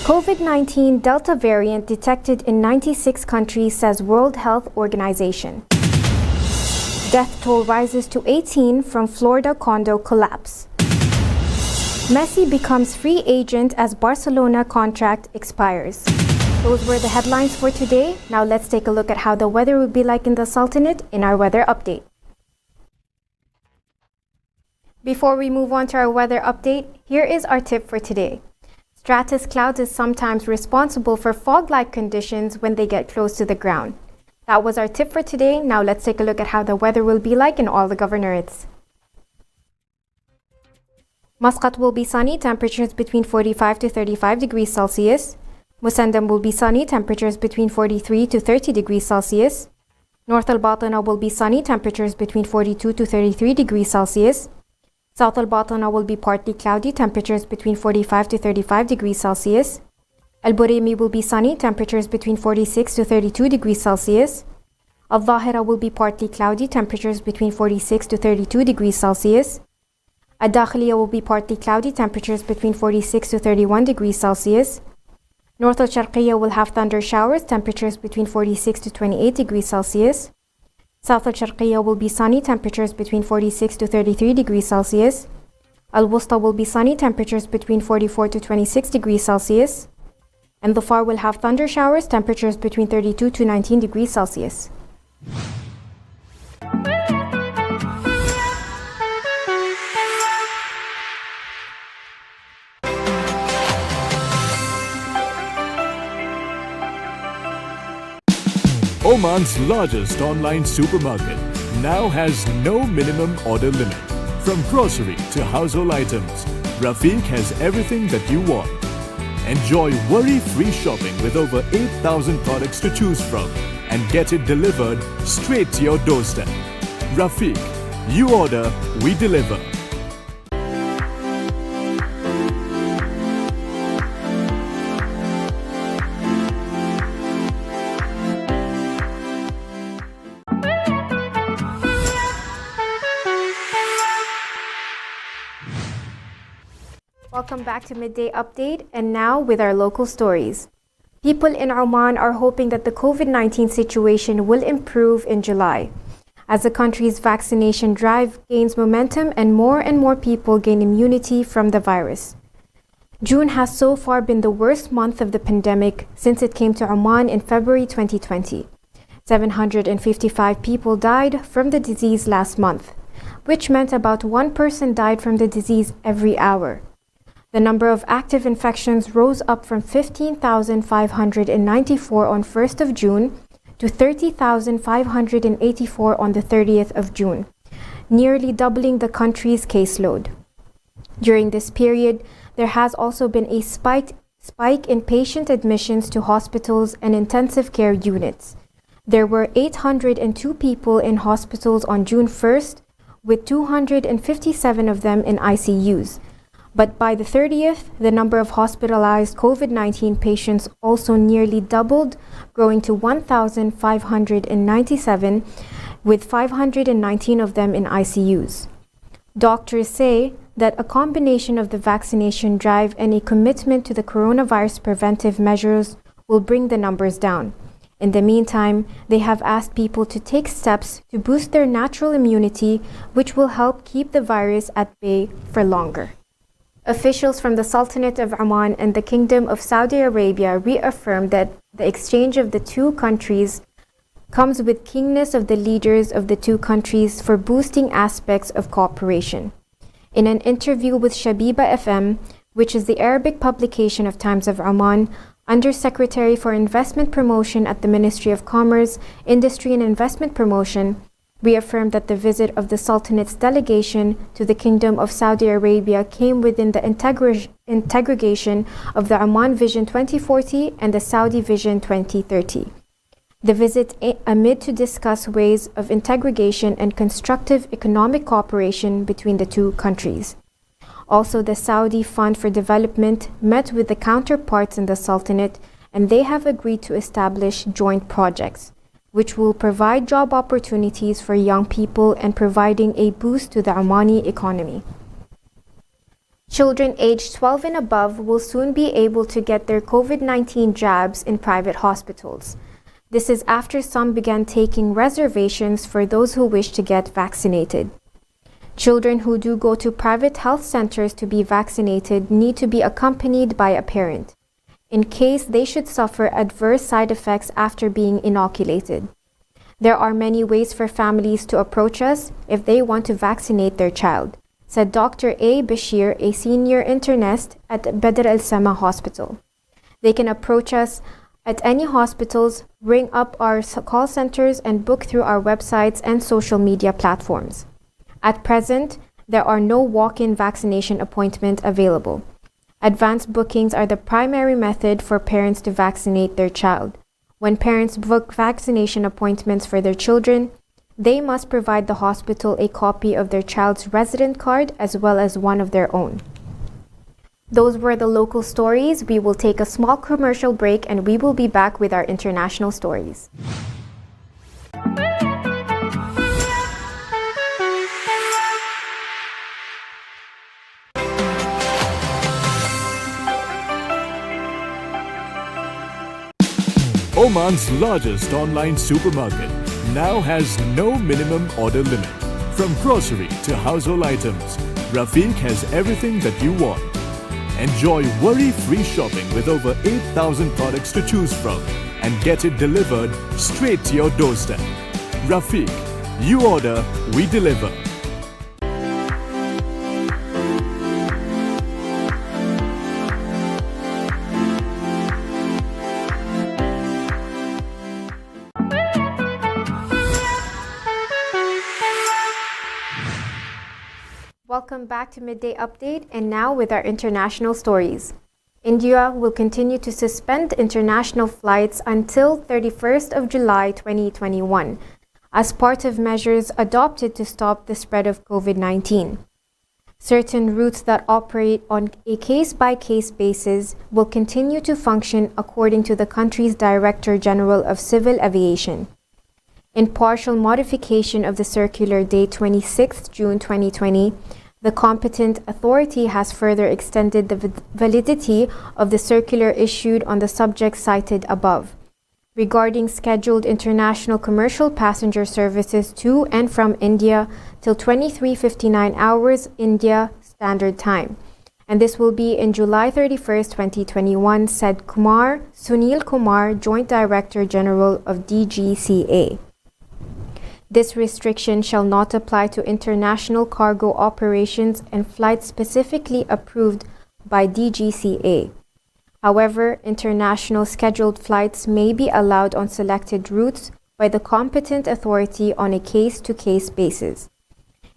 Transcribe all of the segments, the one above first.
COVID-19 Delta variant detected in 96 countries, says World Health Organization. Death toll rises to 18 from Florida condo collapse. Messi becomes free agent as Barcelona contract expires. Those were the headlines for today. Now let's take a look at how the weather will be like in the Sultanate in our weather update. Before we move on to our weather update, here is our tip for today. Stratus clouds is sometimes responsible for fog-like conditions when they get close to the ground. That was our tip for today. Now let's take a look at how the weather will be like in all the governorates. Muscat will be sunny, temperatures between 45 to 35 degrees Celsius. Musandam will be sunny, temperatures between 43 to 30 degrees Celsius. North Al-Batana will be sunny, temperatures between 42 to 33 degrees Celsius. South Al-Batana will be partly cloudy, temperatures between 45 to 35 degrees Celsius. Al-Buraymi will be sunny, temperatures between 46 to 32 degrees Celsius. Al-Dhahira will be partly cloudy, temperatures between 46 to 32 degrees Celsius. Al-Dakhiliya will be partly cloudy, temperatures between 46 to 31 degrees Celsius. North Al-Sharqiyya will have thunder showers, temperatures between 46 to 28 degrees Celsius. South Al-Sharqiyya will be sunny, temperatures between 46 to 33 degrees Celsius. Al-Wusta will be sunny, temperatures between 44 to 26 degrees Celsius. And Dhofar will have thunder showers, temperatures between 32 to 19 degrees Celsius. Oman's largest online supermarket now has no minimum order limit. From grocery to household items, Rafiq has everything that you want. Enjoy worry-free shopping with over 8,000 products to choose from and get it delivered straight to your doorstep. Rafiq, you order, we deliver. Welcome back to Midday Update, and now with our local stories. People in Oman are hoping that the COVID-19 situation will improve in July as the country's vaccination drive gains momentum and more people gain immunity from the virus. June has so far been the worst month of the pandemic since it came to Oman in February 2020. 755 people died from the disease last month, which meant about one person died from the disease every hour. The number of active infections rose up from 15,594 on 1st of June to 30,584 on the 30th of June, nearly doubling the country's caseload. During this period, there has also been a spike in patient admissions to hospitals and intensive care units. There were 802 people in hospitals on June 1st, with 257 of them in ICUs. But by the 30th, the number of hospitalized COVID-19 patients also nearly doubled, growing to 1,597, with 519 of them in ICUs. Doctors say that a combination of the vaccination drive and a commitment to the coronavirus preventive measures will bring the numbers down. In the meantime, they have asked people to take steps to boost their natural immunity, which will help keep the virus at bay for longer. Officials from the Sultanate of Oman and the Kingdom of Saudi Arabia reaffirmed that the exchange of the two countries comes with keenness of the leaders of the two countries for boosting aspects of cooperation. In an interview with Shabiba FM, which is the Arabic publication of Times of Oman, Undersecretary for Investment Promotion at the Ministry of Commerce, Industry and Investment Promotion, reaffirmed that the visit of the Sultanate's delegation to the Kingdom of Saudi Arabia came within the integration of the Oman Vision 2040 and the Saudi Vision 2030. The visit amid to discuss ways of integration and constructive economic cooperation between the two countries. Also, the Saudi Fund for Development met with the counterparts in the Sultanate, and they have agreed to establish joint projects, which will provide job opportunities for young people and providing a boost to the Omani economy. Children aged 12 and above will soon be able to get their COVID-19 jabs in private hospitals. This is after some began taking reservations for those who wish to get vaccinated. Children who do go to private health centers to be vaccinated need to be accompanied by a parent, in case they should suffer adverse side effects after being inoculated. There are many ways for families to approach us if they want to vaccinate their child, said Dr. A. Bashir, a senior internist at Badr al-Sama Hospital. They can approach us at any hospitals, ring up our call centers, and book through our websites and social media platforms. At present, there are no walk-in vaccination appointment available. Advanced bookings are the primary method for parents to vaccinate their child. When parents book vaccination appointments for their children, they must provide the hospital a copy of their child's resident card as well as one of their own. Those were the local stories. We will take a small commercial break and we will be back with our international stories. Oman's largest online supermarket now has no minimum order limit. From grocery to household items, Rafiq has everything that you want. Enjoy worry-free shopping with over 8,000 products to choose from and get it delivered straight to your doorstep. Rafiq, you order, we deliver. Welcome back to Midday Update, and now with our international stories. India will continue to suspend international flights until 31st of July 2021 as part of measures adopted to stop the spread of COVID-19. Certain routes that operate on a case-by-case basis will continue to function according to the country's Director General of Civil Aviation. In partial modification of the circular date 26 June 2020, the competent authority has further extended the validity of the circular issued on the subject cited above, regarding scheduled international commercial passenger services to and from India till 23:59 hours India Standard Time. And this will be in July 31st, 2021, said Sunil Kumar, Joint Director General of DGCA. This restriction shall not apply to international cargo operations and flights specifically approved by DGCA. However, international scheduled flights may be allowed on selected routes by the competent authority on a case-to-case basis.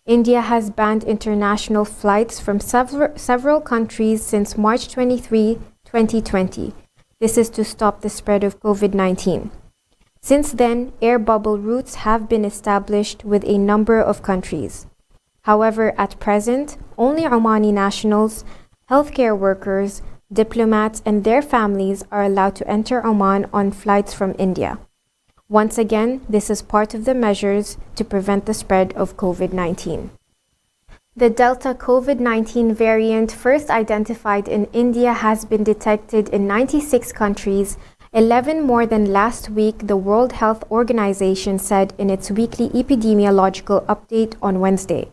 India has banned international flights from several countries since March 23, 2020. This is to stop the spread of COVID-19. Since then, air bubble routes have been established with a number of countries. However, at present, only Omani nationals, healthcare workers, diplomats, and their families are allowed to enter Oman on flights from India. Once again, this is part of the measures to prevent the spread of COVID-19. The Delta COVID-19 variant first identified in India has been detected in 96 countries, 11 more than last week, the World Health Organization said in its weekly epidemiological update on Wednesday.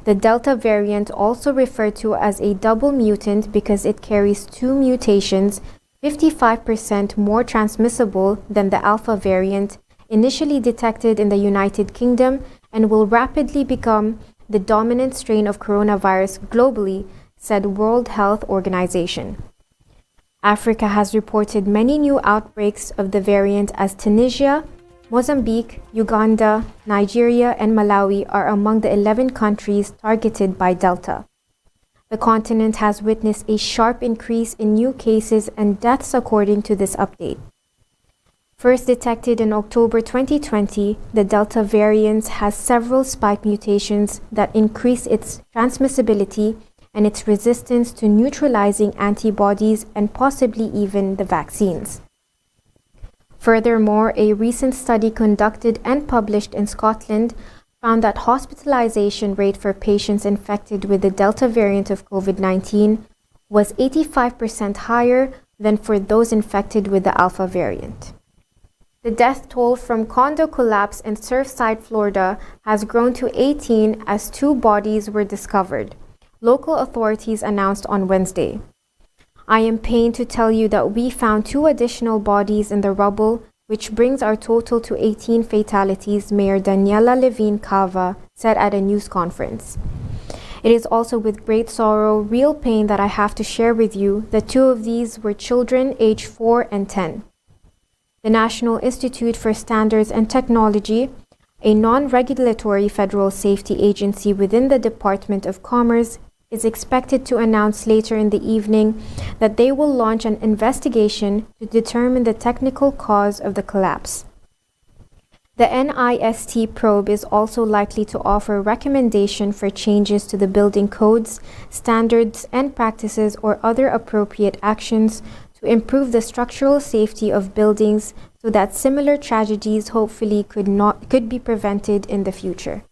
The Delta variant, also referred to as a double mutant because it carries two mutations, 55% more transmissible than the Alpha variant, initially detected in the United Kingdom and will rapidly become the dominant strain of coronavirus globally, said World Health Organization. Africa has reported many new outbreaks of the variant as Tunisia, Mozambique, Uganda, Nigeria, and Malawi are among the 11 countries targeted by Delta. The continent has witnessed a sharp increase in new cases and deaths according to this update. First detected in October 2020, the Delta variant has several spike mutations that increase its transmissibility and its resistance to neutralizing antibodies and possibly even the vaccines. Furthermore, a recent study conducted and published in Scotland found that hospitalization rate for patients infected with the Delta variant of COVID-19 was 85% higher than for those infected with the Alpha variant. The death toll from condo collapse in Surfside, Florida has grown to 18 as 2 bodies were discovered, local authorities announced on Wednesday. I am pained to tell you that we found 2 additional bodies in the rubble, which brings our total to 18 fatalities, Mayor Daniela Levine Cava said at a news conference. It is also with great sorrow, real pain that I have to share with you that 2 of these were children aged 4 and 10. The National Institute for Standards and Technology, a non-regulatory federal safety agency within the Department of Commerce, is expected to announce later in the evening that they will launch an investigation to determine the technical cause of the collapse. The NIST probe is also likely to offer recommendation for changes to the building codes, standards, and practices or other appropriate actions to improve the structural safety of buildings so that similar tragedies hopefully could be prevented in the future.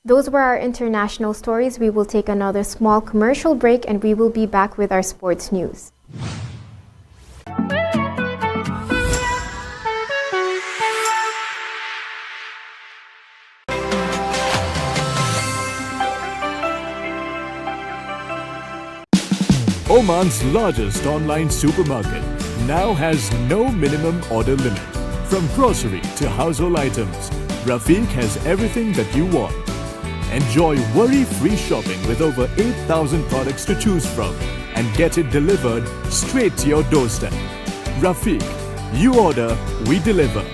Those were our international stories. We will take another small commercial break and we will be back with our sports news. Oman's largest online supermarket now has no minimum order limit. From grocery to household items, Rafiq has everything that you want. Enjoy worry-free shopping with over 8,000 products to choose from and get it delivered straight to your doorstep. Rafiq, you order, we deliver.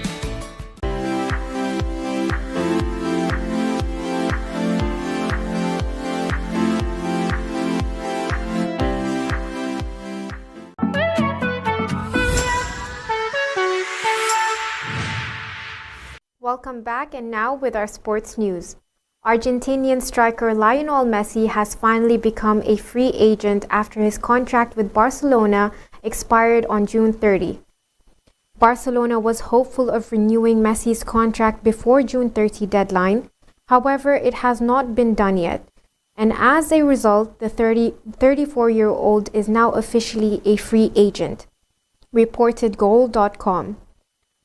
Welcome back, and now with our sports news. Argentinian striker Lionel Messi has finally become a free agent after his contract with Barcelona expired on June 30. Barcelona was hopeful of renewing Messi's contract before June 30 deadline. However, it has not been done yet. And as a result, the 34-year-old is now officially a free agent, reported Goal.com.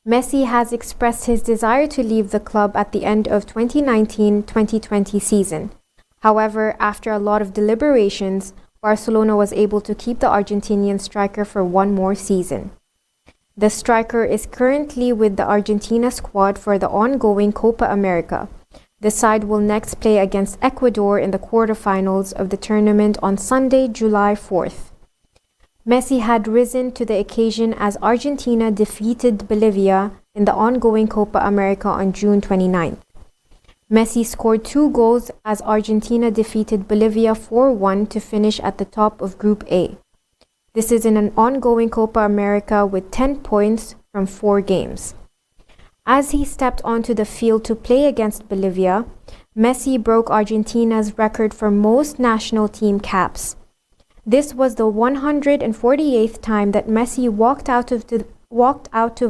Messi has expressed his desire to leave the club at the end of 2019-2020 season. However, after a lot of deliberations, Barcelona was able to keep the Argentinian striker for 1 more season. The striker is currently with the Argentina squad for the ongoing Copa America. The side will next play against Ecuador in the quarterfinals of the tournament on Sunday, July 4th. Messi had risen to the occasion as Argentina defeated Bolivia in the ongoing Copa America on June 29th. Messi scored 2 goals as Argentina defeated Bolivia 4-1 to finish at the top of Group A. This is in an ongoing Copa America with 10 points from 4 games. As he stepped onto the field to play against Bolivia, Messi broke Argentina's record for most national team caps. This was the 148th time that Messi walked out of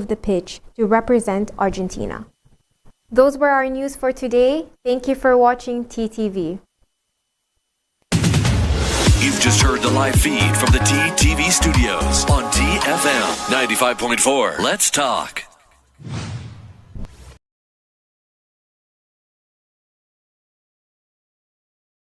the pitch to represent Argentina. Those were our news for today. Thank you for watching TTV. You've just heard the live feed from the TTV studios on TFM 95.4. Let's talk.